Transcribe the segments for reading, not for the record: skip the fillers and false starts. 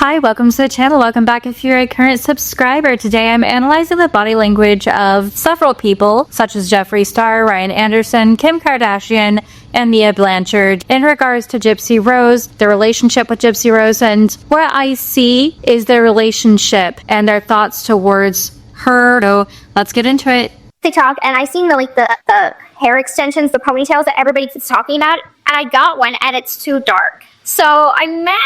Hi, welcome to the channel. Welcome back if you're a current subscriber. Today I'm analyzing the body language of several people, such as Jeffree Star, Ryan Anderson, Kim Kardashian, and Mia Blanchard, in regards to Gypsy Rose, their relationship with Gypsy Rose, and what I see is their relationship and their thoughts towards her. So let's get into it. TikTok, and I seen the hair extensions, the ponytails that everybody keeps talking about, and I got one, and it's too dark. So I'm mad.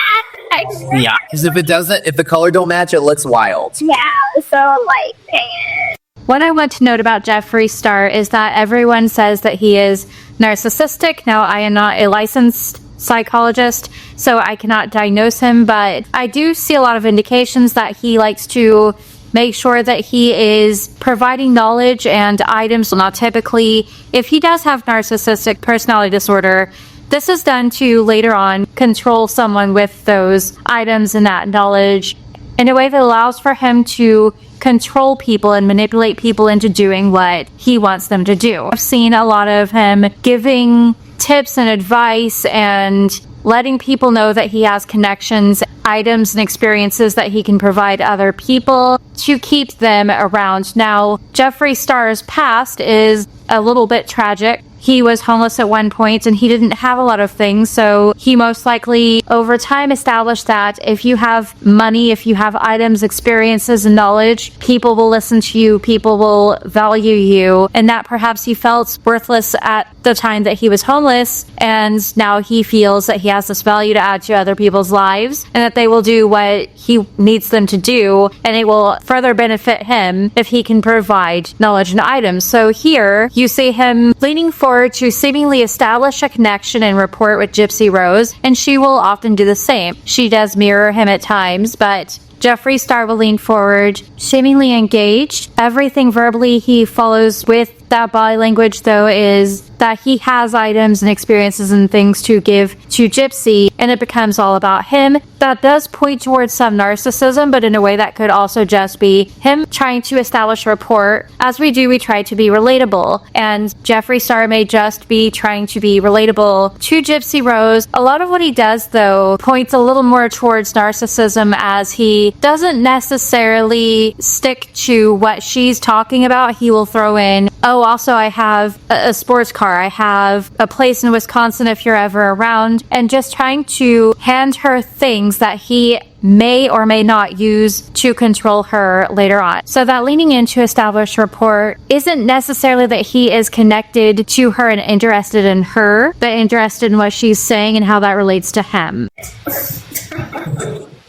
Yeah, because if the color don't match, it looks wild. Yeah, so like, dang it. What I want to note about Jeffree Star is that everyone says that he is narcissistic. Now, I am not a licensed psychologist, so I cannot diagnose him, but I do see a lot of indications that he likes to make sure that he is providing knowledge and items. Not typically, if he does have narcissistic personality disorder, this is done to later on control someone with those items and that knowledge in a way that allows for him to control people and manipulate people into doing what he wants them to do. I've seen a lot of him giving tips and advice and letting people know that he has connections, items, and experiences that he can provide other people to keep them around. Now, Jeffree Star's past is a little bit tragic. He was homeless at one point and he didn't have a lot of things, so he most likely over time established that if you have money, if you have items, experiences, and knowledge, people will listen to you, people will value you, and that perhaps he felt worthless at the time that he was homeless, and now he feels that he has this value to add to other people's lives and that they will do what he needs them to do, and it will further benefit him if he can provide knowledge and items. So here you see him leaning forward to seemingly establish a connection and rapport with Gypsy Rose, and she will often do the same. She does mirror him at times, but Jeffree Star will lean forward, seemingly engaged. Everything verbally he follows with that body language, though, is that he has items and experiences and things to give to Gypsy, and it becomes all about him. That does point towards some narcissism, but in a way that could also just be him trying to establish rapport. As we do, we try to be relatable, and Jeffree Star may just be trying to be relatable to Gypsy Rose. A lot of what he does, though, points a little more towards narcissism, as he doesn't necessarily stick to what she's talking about. He will throw in, oh, also I have a sports car, I have a place in Wisconsin if you're ever around, and just trying to hand her things that he may or may not use to control her later on. So that leaning in to establish rapport isn't necessarily that he is connected to her and interested in her, but interested in what she's saying and how that relates to him.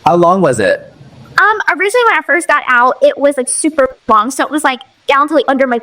How long was it? Originally when I first got out, it was like super long, so it was like down to like under my.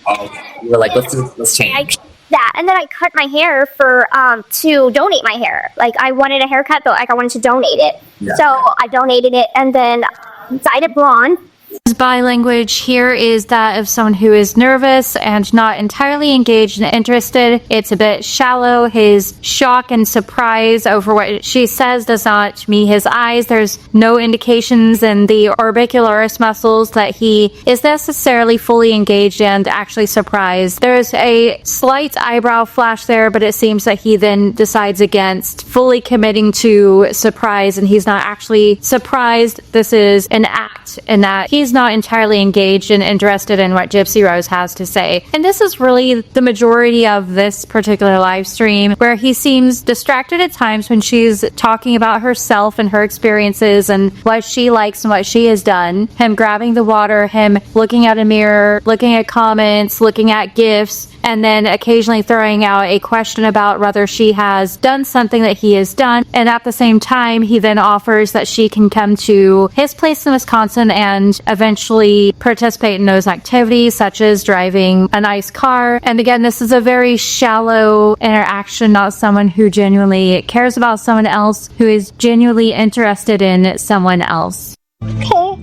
Oh, you were like, let's change. That, and then I cut my hair for to donate my hair. Like, I wanted a haircut, but like I wanted to donate it, so I donated it, and then dyed it blonde. His body language here is that of someone who is nervous and not entirely engaged and interested. It's a bit shallow. His shock and surprise over what she says does not meet his eyes. There's no indications in the orbicularis muscles that he is necessarily fully engaged and actually surprised. There's a slight eyebrow flash there, but it seems that he then decides against fully committing to surprise, and he's not actually surprised. This is an act, and that he's not entirely engaged and interested in what Gypsy Rose has to say. And this is really the majority of this particular live stream, where he seems distracted at times when she's talking about herself and her experiences and what she likes and what she has done. Him grabbing the water, him looking at a mirror, looking at comments, looking at gifts, and then occasionally throwing out a question about whether she has done something that he has done. And at the same time, he then offers that she can come to his place in Wisconsin and eventually participate in those activities, such as driving a nice car. And again, this is a very shallow interaction, not someone who genuinely cares about someone else, who is genuinely interested in someone else. Okay.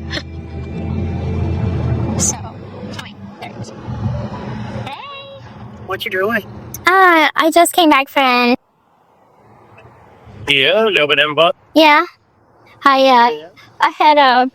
What you doing? I just came back from. Yeah, no, but Yeah. I had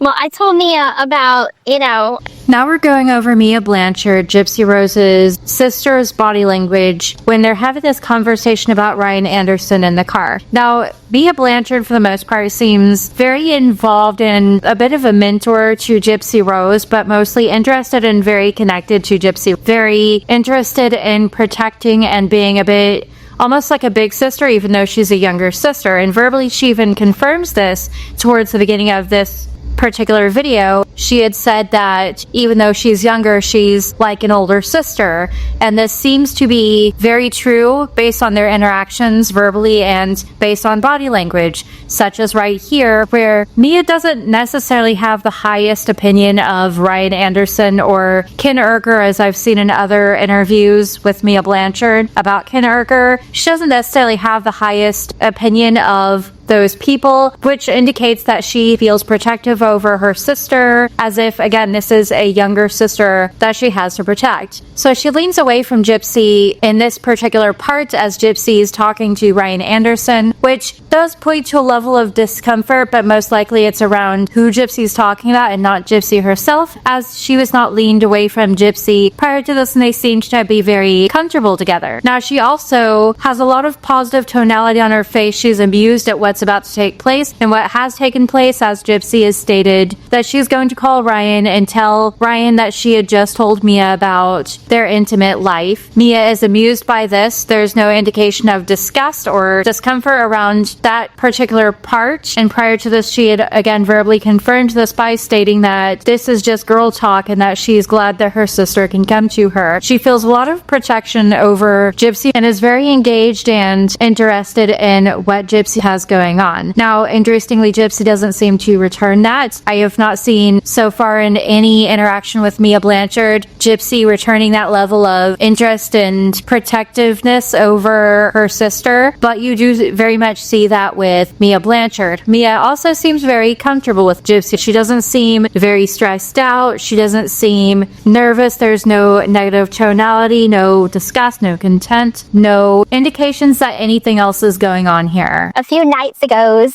Well, I told Mia about, Now we're going over Mia Blanchard, Gypsy Rose's sister's body language when they're having this conversation about Ryan Anderson in the car. Now, Mia Blanchard, for the most part, seems very involved and a bit of a mentor to Gypsy Rose, but mostly interested and very connected to Gypsy. Very interested in protecting and being a bit almost like a big sister, even though she's a younger sister. And verbally, she even confirms this towards the beginning of this particular video. She had said that even though she's younger, she's like an older sister. And this seems to be very true based on their interactions verbally and based on body language, such as right here, where Mia doesn't necessarily have the highest opinion of Ryan Anderson or Ken Urker, as I've seen in other interviews with Mia Blanchard about Ken Urker. She doesn't necessarily have the highest opinion of those people, which indicates that she feels protective over her sister, as if, again, this is a younger sister that she has to protect. So she leans away from Gypsy in this particular part as Gypsy is talking to Ryan Anderson, which does point to a level of discomfort, but most likely it's around who Gypsy's talking about and not Gypsy herself, as she was not leaned away from Gypsy prior to this and they seemed to be very comfortable together. Now, she also has a lot of positive tonality on her face. She's amused at what's about to take place and what has taken place, as Gypsy has stated that she's going to call Ryan and tell Ryan that she had just told Mia about their intimate life. Mia is amused by this. There's no indication of disgust or discomfort around that particular part. And prior to this, she had again verbally confirmed this by stating that this is just girl talk and that she's glad that her sister can come to her. She feels a lot of protection over Gypsy and is very engaged and interested in what Gypsy has going on. Now, interestingly, Gypsy doesn't seem to return that. I have not seen so far in any interaction with Mia Blanchard, Gypsy returning that level of interest and protectiveness over her sister, but you do very much see that with Mia Blanchard. Mia also seems very comfortable with Gypsy. She doesn't seem very stressed out. She doesn't seem nervous. There's no negative tonality, no disgust, no contempt, no indications that anything else is going on here. a few nights ago's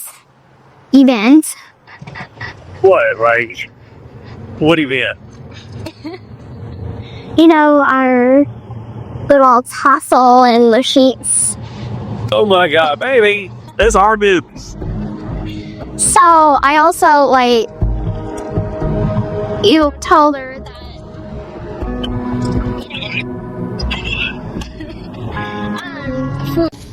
event. What, right? What event? Our little tussle in the sheets. Oh my god, baby! It's our business. So, I also, you told her that,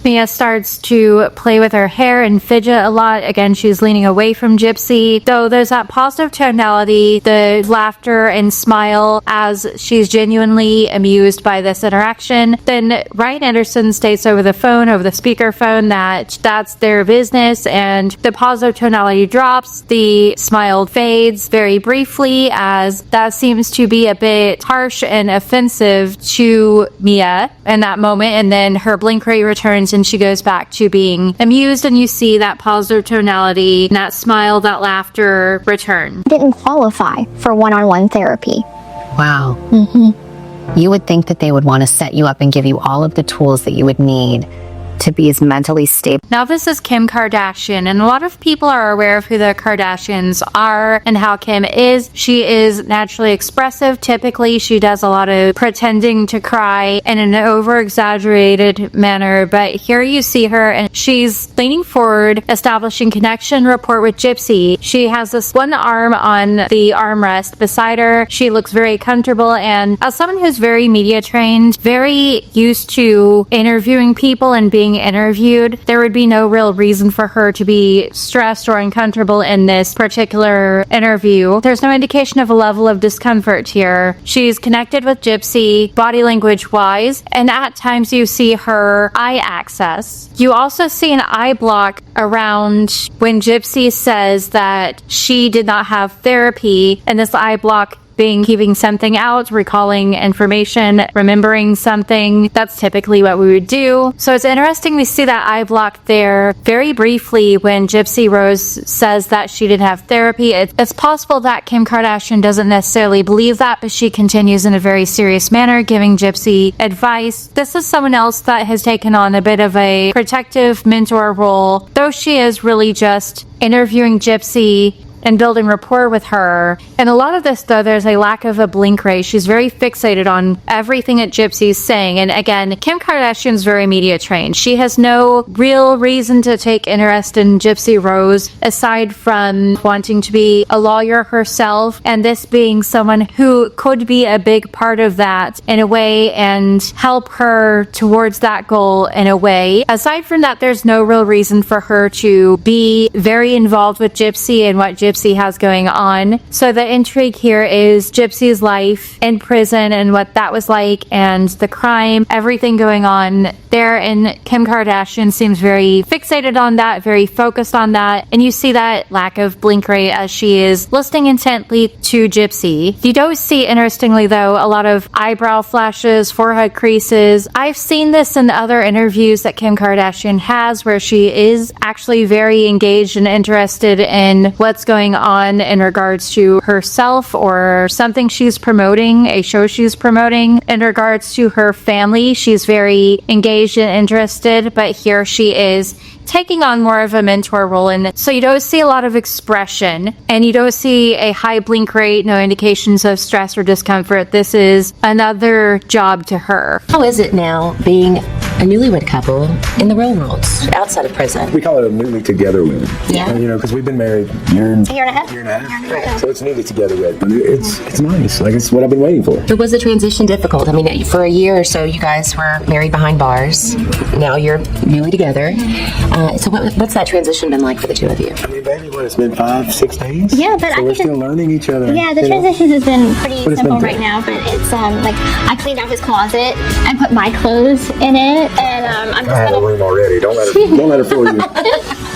Mia starts to play with her hair and fidget a lot. Again, she's leaning away from Gypsy. Though there's that positive tonality, the laughter and smile as she's genuinely amused by this interaction. Then Ryan Anderson states over the phone, over the speakerphone, that that's their business, and the positive tonality drops. The smile fades very briefly, as that seems to be a bit harsh and offensive to Mia in that moment. And then her blink rate returns and she goes back to being amused, and you see that positive tonality, that smile, that laughter return. didn't qualify for one-on-one therapy. Wow. You would think that they would want to set you up and give you all of the tools that you would need to be as mentally stable. Now, this is Kim Kardashian, and a lot of people are aware of who the Kardashians are and how Kim is. She is naturally expressive. Typically, she does a lot of pretending to cry in an over-exaggerated manner, but here you see her, and she's leaning forward, establishing connection rapport with Gypsy. She has this one arm on the armrest beside her. She looks very comfortable, and as someone who's very media trained, very used to interviewing people and being interviewed, there would be no real reason for her to be stressed or uncomfortable in this particular interview. There's no indication of a level of discomfort here. She's connected with Gypsy body language wise, and at times you see her eye access. You also see an eye block around when Gypsy says that she did not have therapy, and this eye block being keeping something out, recalling information, remembering something. That's typically what we would do. So it's interesting to see that eye block there very briefly when Gypsy Rose says that she didn't have therapy. It's possible that Kim Kardashian doesn't necessarily believe that, but she continues in a very serious manner, giving Gypsy advice. This is someone else that has taken on a bit of a protective mentor role, though she is really just interviewing Gypsy and building rapport with her. And a lot of this, though, there's a lack of a blink rate. She's very fixated on everything that Gypsy's saying. And again, Kim Kardashian's very media trained. She has no real reason to take interest in Gypsy Rose aside from wanting to be a lawyer herself, and this being someone who could be a big part of that in a way and help her towards that goal in a way. Aside from that, there's no real reason for her to be very involved with Gypsy and what Gypsy has going on. So the intrigue here is Gypsy's life in prison and what that was like, and the crime, everything going on there. And Kim Kardashian seems very fixated on that, very focused on that. And you see that lack of blink rate as she is listening intently to Gypsy. You don't see, interestingly though, a lot of eyebrow flashes, forehead creases. I've seen this in other interviews that Kim Kardashian has where she is actually very engaged and interested in what's going on in regards to herself or something she's promoting, a show she's promoting. In regards to her family, she's very engaged and interested, but here she is taking on more of a mentor role. And so you don't see a lot of expression and you don't see a high blink rate, no indications of stress or discomfort. This is another job to her. How is it now being a newlywed couple in the real world outside of prison? We call it a newly together wed. Yeah. You know, because we've been married a year and Year and a half. Right. So it's newly together wed. But it's nice. Like, it's what I've been waiting for. But was the transition difficult? I mean, for a year or so, you guys were married behind bars. Now you're newly together. So what's that transition been like for the two of you? I mean, baby, what, it's been 5-6 days? Yeah, but so I we're think still learning each other. Yeah, the you know? transition has been pretty But it's simple been right good. now, but it's like I cleaned out his closet and put my clothes in it, and I'm I have just a room already. Don't let her fool you.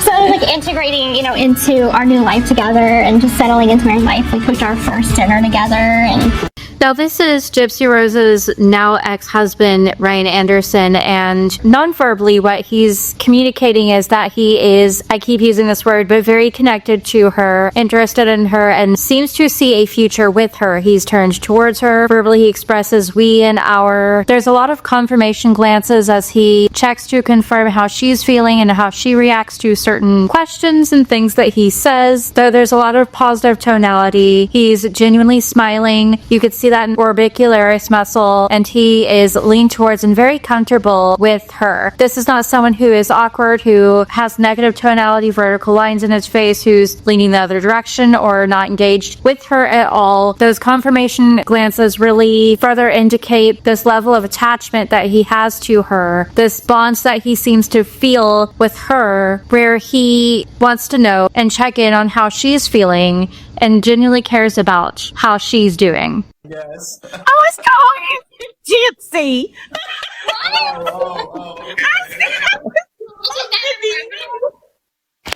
so like integrating, into our new life together and just settling into my life. We cooked our first dinner together, and Now, this is Gypsy Rose's now ex-husband, Ryan Anderson, and non-verbally what he's communicating is that he is, I keep using this word, but very connected to her, interested in her, and seems to see a future with her. He's turned towards her. Verbally, he expresses we and our. There's a lot of confirmation glances as he checks to confirm how she's feeling and how she reacts to certain questions and things that he says. Though there's a lot of positive tonality. He's genuinely smiling. You could see that in orbicularis muscle, and he is leaned towards and very comfortable with her. This is not someone who is awkward, who has negative tonality, vertical lines in his face, who's leaning the other direction or not engaged with her at all. Those confirmation glances really further indicate this level of attachment that he has to her, this bonds that he seems to feel with her, where he wants to know and check in on how she's feeling and genuinely cares about how she's doing. Yes. I was calling Gypsy.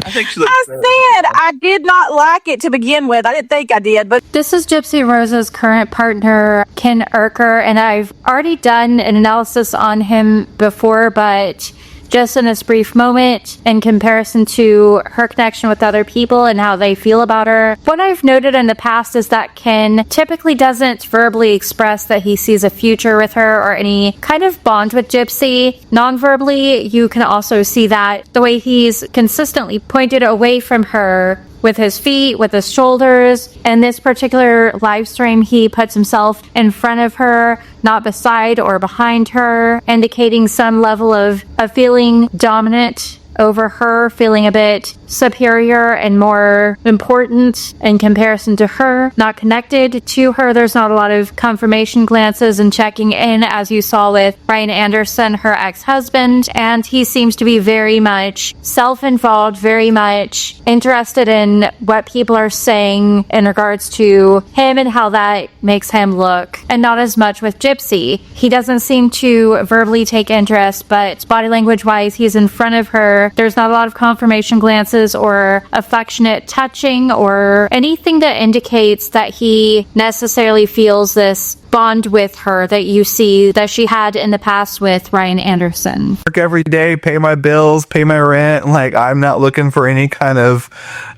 I think she looks I said I did not like it to begin with. I didn't think I did, but This is Gypsy Rose's current partner, Ken Urker, and I've already done an analysis on him before, but just in this brief moment in comparison to her connection with other people and how they feel about her. What I've noted in the past is that Ken typically doesn't verbally express that he sees a future with her or any kind of bond with Gypsy. Non-verbally, you can also see that the way he's consistently pointed away from her with his feet, with his shoulders. In this particular live stream, he puts himself in front of her, not beside or behind her, indicating some level of feeling dominant over her, feeling a bit superior and more important in comparison to her, not connected to her. There's not a lot of confirmation glances and checking in as you saw with Ryan Anderson, her ex-husband, and he seems to be very much self-involved, very much interested in what people are saying in regards to him and how that makes him look, and not as much with Gypsy. He doesn't seem to verbally take interest, but body language wise, he's in front of her. There's not a lot of confirmation glances or affectionate touching or anything that indicates that he necessarily feels this bond with her that you see that she had in the past with Ryan Anderson. Work every day, pay my bills, pay my rent. Like, I'm not looking for any kind of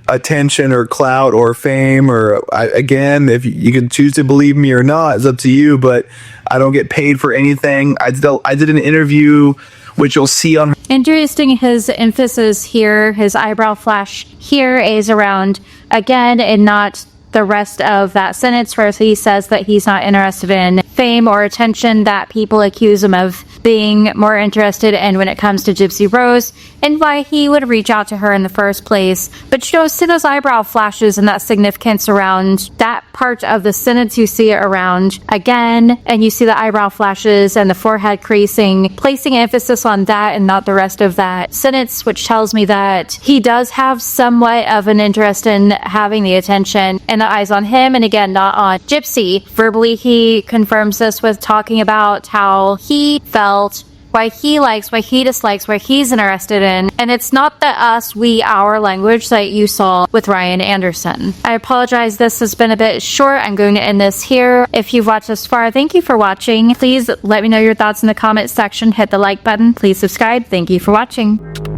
attention or clout or fame or again, if you can choose to believe me or not, it's up to you, but I don't get paid for anything. I did an interview which you'll see on Interesting, his emphasis here, his eyebrow flash here is around again and not the rest of that sentence where he says that he's not interested in fame or attention that people accuse him of being more interested in when it comes to Gypsy Rose, and why he would reach out to her in the first place. But you know, see those eyebrow flashes and that significance around that part of the sentence, you see it around again, and you see the eyebrow flashes and the forehead creasing, placing emphasis on that and not the rest of that sentence, which tells me that he does have somewhat of an interest in having the attention and the eyes on him, and again, not on Gypsy. Verbally, he confirms this with talking about how he felt, why he likes, why he dislikes, why he's interested in. And it's not the us, we, our language that you saw with Ryan Anderson. I apologize, this has been a bit short. I'm going to end this here. If you've watched this far, thank you for watching. Please let me know your thoughts in the comments section. Hit the like button. Please subscribe. Thank you for watching.